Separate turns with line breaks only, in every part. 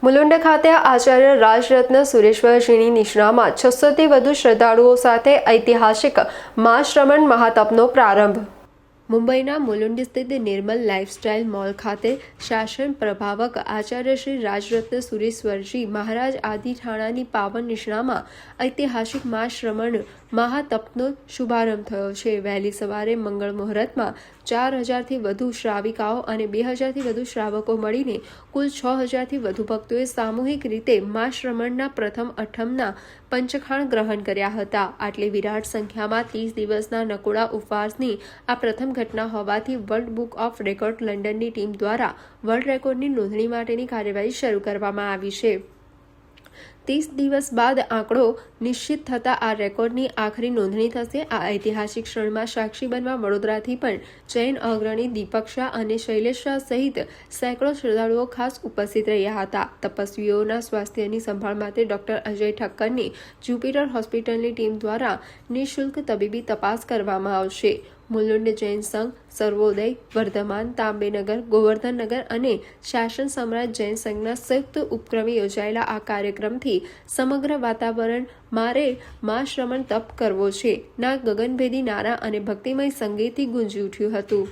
મુલુંડ ખાતે આચાર્ય રાજરત્ન સુરેશ્વરજીની નિશ્રામાં 600થી વધુ શ્રદ્ધાળુઓ સાથે ઐતિહાસિક મા શ્રમણ મહાતપનો પ્રારંભ। મુંબઈના મુલુંડ સ્થિત નિર્મલ લાઇફસ્ટાઇલ મોલ ખાતે શાસન પ્રભાવક આચાર્ય શ્રી રાજરત્ન સુરેશ્વરજી મહારાજ આદિ ઠાણાની પાવન નિશ્રામાં ઐતિહાસિક મા શ્રમણ મહાતપનો શુભારંભ થયો છે। વહેલી સવારે મંગળ મુહૂર્તમાં 4000થી વધુ શ્રાવિકાઓ અને 2000થી વધુ શ્રાવકો મળીને કુલ 6000થી વધુ ભક્તોએ સામૂહિક રીતે મા શ્રમણના પ્રથમ અઠમના પંચખાણ ગ્રહણ કર્યા હતા। આટલી વિરાટ સંખ્યામાં 30 દિવસના નકોડા ઉપવાસની આ પ્રથમ ઘટના હોવાથી વર્લ્ડ બુક ઓફ રેકોર્ડ લંડનની ટીમ દ્વારા વર્લ્ડ રેકોર્ડની નોંધણી માટેની કાર્યવાહી શરૂ કરવામાં આવી છે। 30 દિવસ બાદ આંકડો નિશ્ચિત થતા આ રેકોર્ડની આખરી નોંધણી થશે। આ ઐતિહાસિક ક્ષણમાં સાક્ષી બનવા વડોદરાથી પણ જૈન અગ્રણી દીપક શાહ અને શૈલેષ શાહ સહિત સેંકડો શ્રદ્ધાળુઓ ખાસ ઉપસ્થિત રહ્યા હતા। તપસ્વીઓના સ્વાસ્થ્યની સંભાળ માટે ડોક્ટર અજય ઠક્કરની જ્યુપિટર હોસ્પિટલની ટીમ દ્વારા નિઃશુલ્ક તબીબી તપાસ કરવામાં આવશે। મુલુંડ જૈન સંઘ, સર્વોદય, વર્ધમાન, તાંબેનગર, ગોવર્ધનનગર અને શાસન સમ્રાટ જૈન સંઘના સંયુક્ત ઉપક્રમે યોજાયેલા આ કાર્યક્રમથી સમગ્ર વાતાવરણ મારે મા શ્રમણ તપ કરવો છે ના ગગનભેદી નારા અને ભક્તિમય સંગીતથી ગુંજી ઉઠ્યું હતું।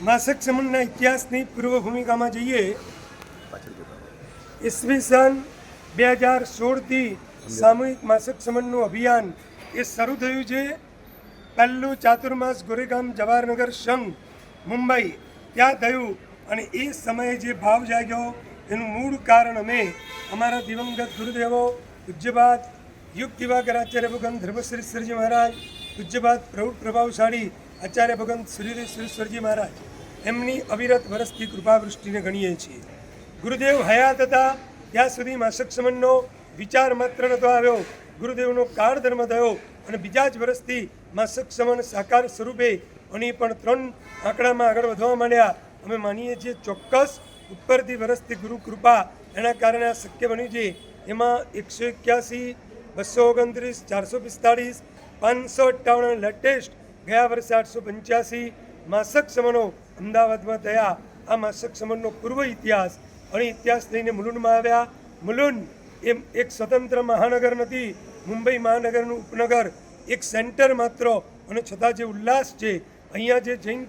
માસક સમનના ઇતિહાસની પૂર્વ ભૂમિકામાં જઈએ। ઈસવીસન 2016થી સામૂહિક માસક સમનનું અભિયાન એ શરૂ થયું છે। પહેલું ચાતુર્માસ ગોરેગામ જવાહરનગર સંઘ મુંબઈ ત્યાં થયું અને એ સમયે જે ભાવ જાગ્યો એનું મૂળ કારણ અમે અમારા દિવંગત ગુરુદેવો પૂજ્યપાદ યુગ દિવાકર આચાર્ય ભગવાન ધર્મશ્રી શ્રીજી મહારાજ, પૂજ્યપાદ પ્રૌઢ પ્રભાવશાળી આચાર્ય ભગવાન શ્રી સુરેશ્વરજી મહારાજ એમની અવિરત વરસતી કૃપાવૃષ્ટિને ગણીએ છીએ। ગુરુદેવ હયાત હતા ત્યાં સુધી માસક સમનનો વિચાર માત્ર નહોતો આવ્યો। ગુરુદેવનો કાળ ધર્મ થયો અને બીજા જ વર્ષથી માસક સમન સાકાર સ્વરૂપે અને પણ 3 આંકડામાં આગળ વધવા માંડ્યા। અમે માનીએ છીએ ચોક્કસ ઉપરથી વરસતી ગુરુ કૃપા એના કારણે આ શક્ય બન્યું છે। એમાં 181, 229, 445, 558 લેટેસ્ટ ગયા વર્ષે 885 માસક સમનો અમદાવાદમાં થયા। આ માસક સમનનો પૂર્વ ઇતિહાસ અને ઇતિહાસ લઈને મુલુંડમાં આવ્યા। મુલુંડ એમ એક સ્વતંત્ર મહાનગર નથી, મુંબઈ મહાનગરનું ઉપનગર, એક સેન્ટર માત્ર, અને છતાં જે ઉલ્લાસ છે અહીંયા જે જૈન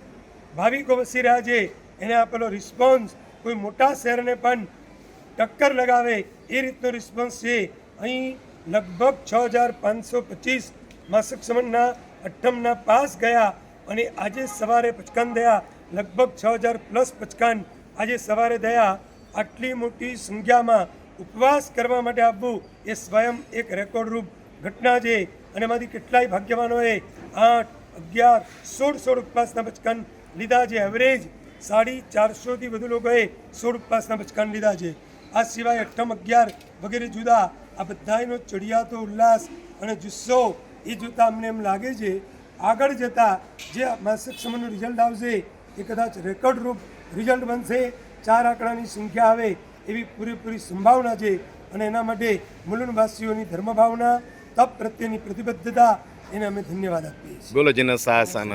ભાવિકો વસી રહ્યા છે એને આપેલો રિસ્પોન્સ કોઈ મોટા શહેરને પણ ટક્કર લગાવે એ રીતનો રિસ્પોન્સ છે। અહીં લગભગ 6525 માસક સમનના અઠમના પાસ ગયા અને આજે સવારે પચકાન થયા। લગભગ 6000+ પચકાન આજે સવારે થયા। આટલી મોટી સંખ્યામાં ઉપવાસ કરવા માટે આવવું એ સ્વયં એક રેકોર્ડરૂપ ઘટના છે અને એમાંથી કેટલાય ભાગ્યવાનોએ 8, 11, 16 ઉપવાસના પચકાન લીધા છે। એવરેજ 450થી વધુ લોકોએ 16 ઉપવાસના પચકાન લીધા છે। આ સિવાય અઠમ, 11 વગેરે જુદા આ બધાનો ચડિયાતો ઉલ્લાસ અને જુસ્સો એ જોતાં અમને એમ લાગે છે આગળ જતાં જે માસક સમયનું રિઝલ્ટ આવશે એ કદાચ રેકોર્ડરૂપ રિઝલ્ટ બનશે। 4 આંકડાની સંખ્યા આવે એવી પૂરેપૂરી સંભાવના છે અને એના માટે મુલુંડવાસીઓની ધર્મભાવના, તપ પ્રત્યેની પ્રતિબદ્ધતા એને અમે ધન્યવાદ આપીએ છીએ।
બોલો જન શાસન।